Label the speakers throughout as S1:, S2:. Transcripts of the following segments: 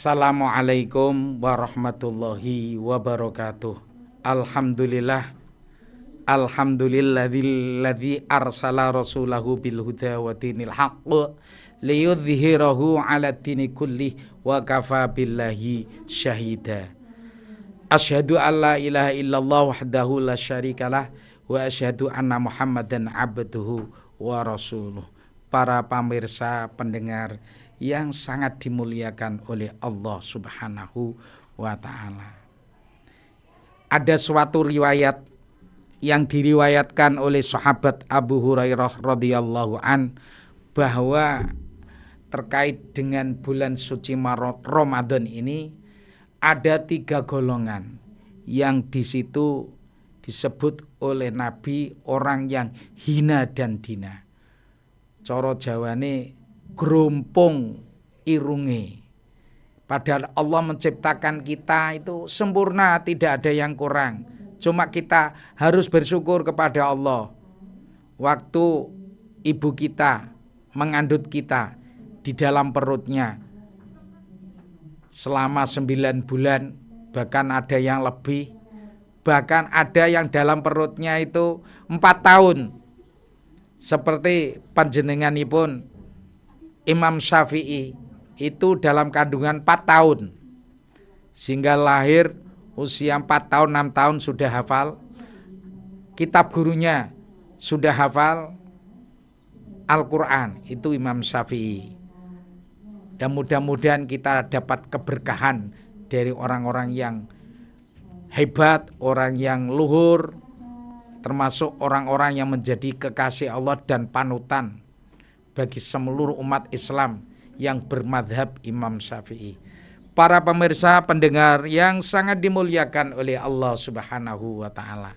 S1: Assalamualaikum warahmatullahi wabarakatuh. Alhamdulillahilladzi arsala rasulahu bil huda wa dinil haqq liyudhhirahu 'ala dini kullih wa kafa billahi syahida. Asyhadu an la ilaha illallah wahdahu la syarikalah wa asyhadu anna Muhammadan abduhu wa rasuluh. Para pemirsa pendengar yang sangat dimuliakan oleh Allah Subhanahu wa ta'ala. Ada suatu riwayat yang diriwayatkan oleh sahabat Abu Hurairah radhiyallahu an bahwa terkait dengan bulan suci Ramadan ini ada 3 golongan yang di situ disebut oleh Nabi orang yang hina dan dina. Coro Jawane gerompong irunge. Padahal Allah menciptakan kita itu sempurna, tidak ada yang kurang. Cuma kita harus bersyukur kepada Allah. Waktu ibu kita mengandut kita di dalam perutnya selama 9 bulan, bahkan ada yang lebih, bahkan ada yang dalam perutnya itu 4 tahun. Seperti panjenenganipun Imam Syafi'i itu dalam kandungan 4 tahun. Sehingga lahir usia 4 tahun, 6 tahun sudah hafal. Kitab gurunya sudah hafal Al-Quran. Itu Imam Syafi'i. Dan mudah-mudahan kita dapat keberkahan dari orang-orang yang hebat, orang yang luhur, termasuk orang-orang yang menjadi kekasih Allah dan panutan bagi seluruh umat Islam yang bermadhab Imam Syafi'i. Para pemirsa pendengar yang sangat dimuliakan oleh Allah Subhanahu wa ta'ala.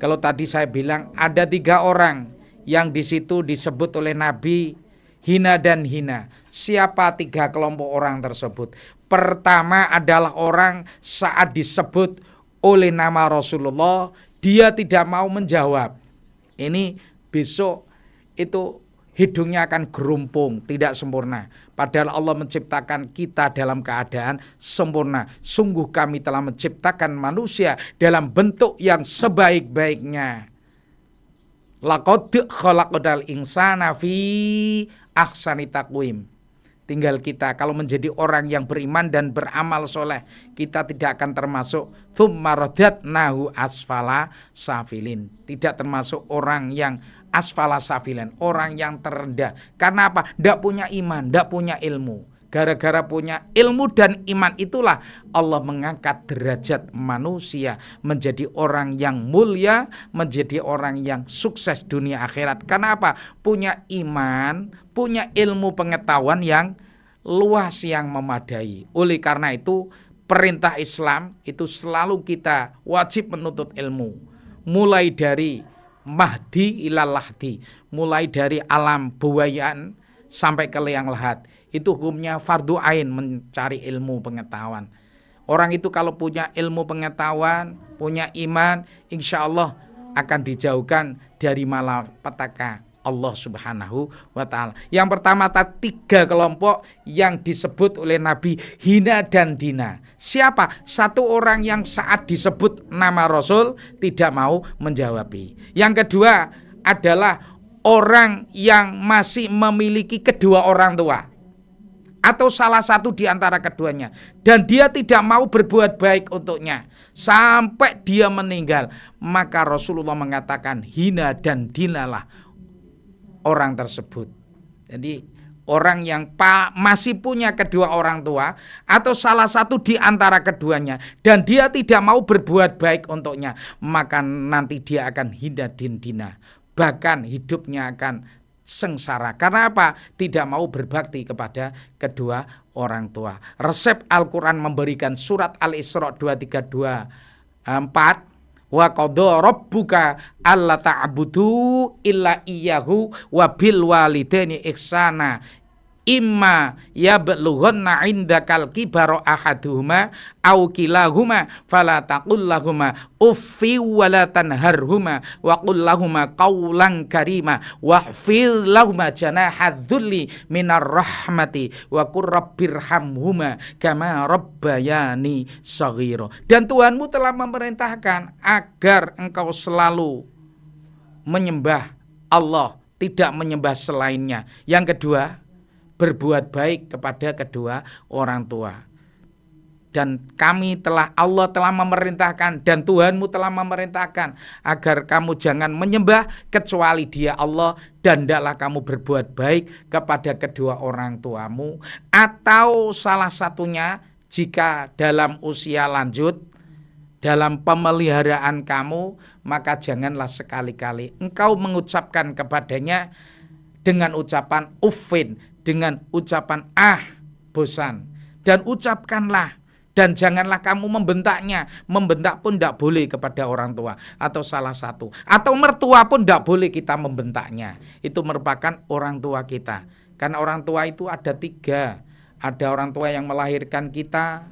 S1: Kalau tadi saya bilang ada 3 orang yang di situ disebut oleh Nabi hina dan hina. Siapa 3 kelompok orang tersebut? Pertama adalah orang saat disebut oleh nama Rasulullah, dia tidak mau menjawab. Ini besok itu hidungnya akan gerumpung, tidak sempurna. Padahal Allah menciptakan kita dalam keadaan sempurna. Sungguh kami telah menciptakan manusia dalam bentuk yang sebaik-baiknya. Laqad khalaqnal insana fi ahsani taqwim. Tinggal kita kalau menjadi orang yang beriman dan beramal soleh, kita tidak akan termasuk tsumma radadnahu asfala safilin. Tidak termasuk orang yang asfala safilin, orang yang terendah. Karena apa? Tidak punya iman, tidak punya ilmu. Gara-gara punya ilmu dan iman itulah Allah mengangkat derajat manusia menjadi orang yang mulia, menjadi orang yang sukses dunia akhirat. Karena apa? Punya iman, punya ilmu pengetahuan yang luas, yang memadai. Oleh karena itu perintah Islam itu selalu kita wajib menuntut ilmu. Mulai dari mahdi ilal lahdi, mulai dari alam buayan sampai ke liang lahat. Itu hukumnya fardu ain mencari ilmu pengetahuan. Orang itu kalau punya ilmu pengetahuan, punya iman, insya Allah akan dijauhkan dari malapetaka Allah Subhanahu wa ta'ala. Yang pertama 3 kelompok yang disebut oleh Nabi hina dan dina. Siapa? 1 orang yang saat disebut nama Rasul tidak mau menjawab. Yang kedua adalah orang yang masih memiliki kedua orang tua atau salah satu di antara keduanya, dan dia tidak mau berbuat baik untuknya sampai dia meninggal. Maka Rasulullah mengatakan hina dan dinalah orang tersebut. Jadi orang yang masih punya kedua orang tua atau salah satu di antara keduanya dan dia tidak mau berbuat baik untuknya, maka nanti dia akan hina dan dina, bahkan hidupnya akan sengsara. Karena apa? Tidak mau berbakti kepada kedua orang tua. Resep Al-Quran memberikan surat Al-Isra 232:4. Wa qadha rabbuka alla ta'budu illa iyyahu wa bil walidaini ihsana. imma yablughanna 'indakal kibara ahaduhuma aw kilahuma fala taqul lahuma uffi wa la tanharhuma wa qul lahuma qawlan karima wahfidh lahuma janahadzulli minar rahmati wa qur rabbirhamhuma kama rabbayani shaghira. Dan Tuhanmu telah memerintahkan agar engkau selalu menyembah Allah, tidak menyembah selainnya. Yang kedua, berbuat baik kepada kedua orang tua. Dan Allah telah memerintahkan dan Tuhanmu telah memerintahkan agar kamu jangan menyembah kecuali Dia Allah, dan hendaklah kamu berbuat baik kepada kedua orang tuamu, atau salah satunya jika dalam usia lanjut, dalam pemeliharaan kamu, maka janganlah sekali-kali engkau mengucapkan kepadanya dengan ucapan uffin, dengan ucapan bosan, dan ucapkanlah. Dan janganlah kamu membentaknya. Membentak pun tidak boleh kepada orang tua atau salah satu. Atau mertua pun tidak boleh kita membentaknya. Itu merupakan orang tua kita. Karena orang tua itu ada 3. Ada orang tua yang melahirkan kita.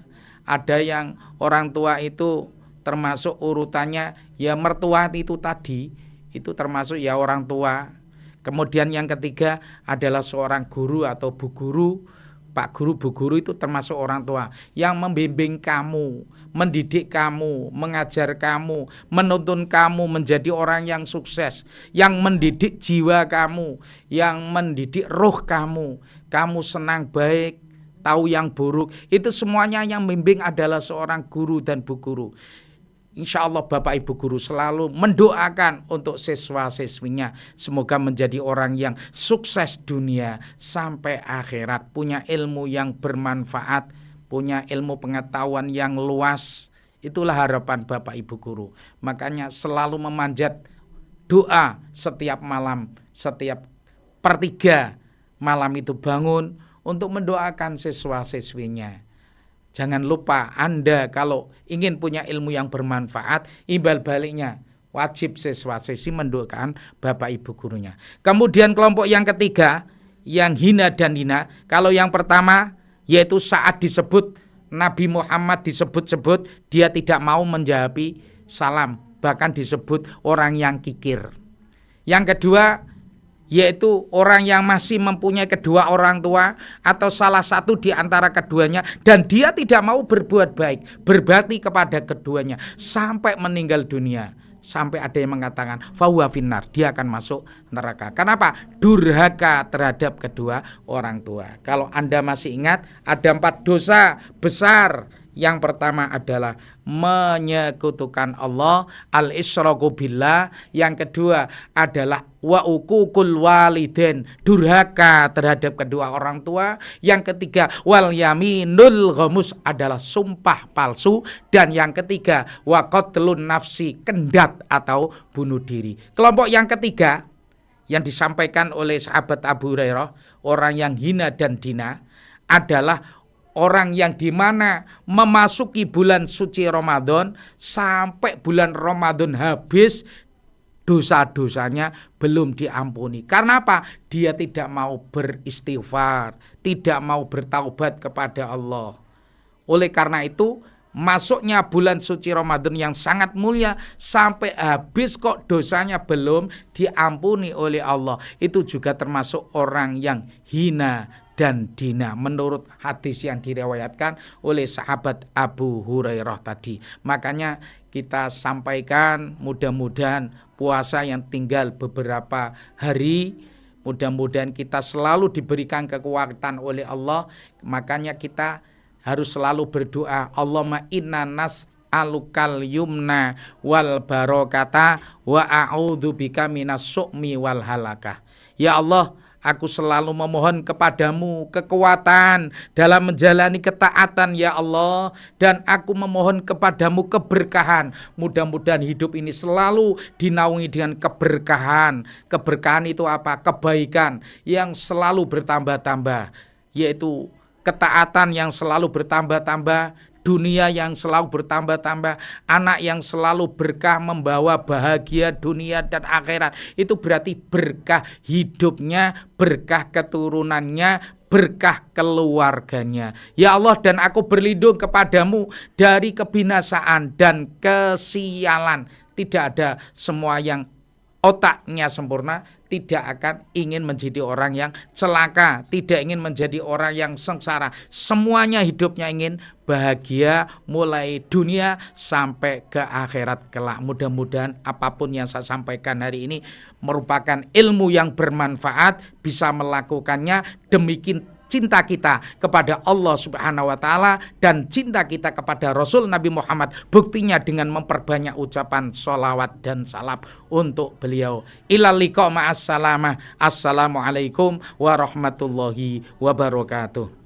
S1: Ada yang orang tua itu termasuk urutannya ya mertua itu tadi. Itu termasuk ya orang tua. Kemudian yang ketiga adalah seorang guru atau bu guru. Pak guru, bu guru itu termasuk orang tua yang membimbing kamu, mendidik kamu, mengajar kamu, menuntun kamu menjadi orang yang sukses, yang mendidik jiwa kamu, yang mendidik roh kamu. Kamu senang baik, tahu yang buruk, itu semuanya yang membimbing adalah seorang guru dan bu guru. Insya Allah Bapak Ibu guru selalu mendoakan untuk siswa-siswinya. Semoga menjadi orang yang sukses dunia sampai akhirat. Punya ilmu yang bermanfaat, punya ilmu pengetahuan yang luas. Itulah harapan Bapak Ibu guru. Makanya selalu memanjat doa setiap malam, setiap 1/3 malam itu bangun untuk mendoakan siswa-siswinya. Jangan lupa Anda kalau ingin punya ilmu yang bermanfaat, imbal baliknya wajib siswa-siswi mendoakan Bapak Ibu gurunya. Kemudian kelompok yang ketiga, yang hina dan hina. Kalau yang pertama yaitu saat disebut Nabi Muhammad disebut-sebut, dia tidak mau menjawabi salam, bahkan disebut orang yang kikir. Yang kedua yaitu orang yang masih mempunyai kedua orang tua atau salah satu di antara keduanya, dan dia tidak mau berbuat baik, berbakti kepada keduanya sampai meninggal dunia. Sampai ada yang mengatakan fahuwa finnar, dia akan masuk neraka. Kenapa? Durhaka terhadap kedua orang tua. Kalau Anda masih ingat, ada 4 dosa besar. Yang pertama adalah menyekutukan Allah, al-isyraku billah. Yang kedua adalah wa uququl walidain, durhaka terhadap kedua orang tua. Yang ketiga wal yaminul ghamus, adalah sumpah palsu. Dan yang ketiga wa qatlun nafsi, kendat atau bunuh diri. Kelompok yang ketiga yang disampaikan oleh sahabat Abu Hurairah, orang yang hina dan dina, adalah orang yang dimana memasuki bulan suci Ramadan, sampai bulan Ramadan habis, dosa-dosanya belum diampuni. Karena apa? Dia tidak mau beristighfar, tidak mau bertaubat kepada Allah. Oleh karena itu, masuknya bulan suci Ramadan yang sangat mulia, sampai habis kok dosanya belum diampuni oleh Allah, itu juga termasuk orang yang hina dan dina menurut hadis yang diriwayatkan oleh sahabat Abu Hurairah tadi. Makanya kita sampaikan, mudah-mudahan puasa yang tinggal beberapa hari, mudah-mudahan kita selalu diberikan kekuatan oleh Allah. Makanya kita harus selalu berdoa, Allahumma inna nas'alukal yumna wal barokata wa a'udzubika minas su'mi wal halakah. Ya Allah, aku selalu memohon kepadamu kekuatan dalam menjalani ketaatan ya Allah. Dan aku memohon kepadamu keberkahan. Mudah-mudahan hidup ini selalu dinaungi dengan keberkahan. Keberkahan itu apa? Kebaikan yang selalu bertambah-tambah, yaitu ketaatan yang selalu bertambah-tambah, dunia yang selalu bertambah-tambah, anak yang selalu berkah, membawa bahagia dunia dan akhirat. Itu berarti berkah hidupnya, berkah keturunannya, berkah keluarganya. Ya Allah, dan aku berlindung kepadamu dari kebinasaan dan kesialan. Tidak ada semua yang otaknya sempurna tidak akan ingin menjadi orang yang celaka, tidak ingin menjadi orang yang sengsara. Semuanya hidupnya ingin bahagia mulai dunia sampai ke akhirat kelak. Mudah-mudahan apapun yang saya sampaikan hari ini merupakan ilmu yang bermanfaat, bisa melakukannya demi cinta kita kepada Allah Subhanahu wa Ta'ala dan cinta kita kepada Rasul Nabi Muhammad. Buktinya dengan memperbanyak ucapan sholawat dan salam untuk beliau. Ilal liqa ma'as salamah. Assalamualaikum warahmatullahi wabarakatuh.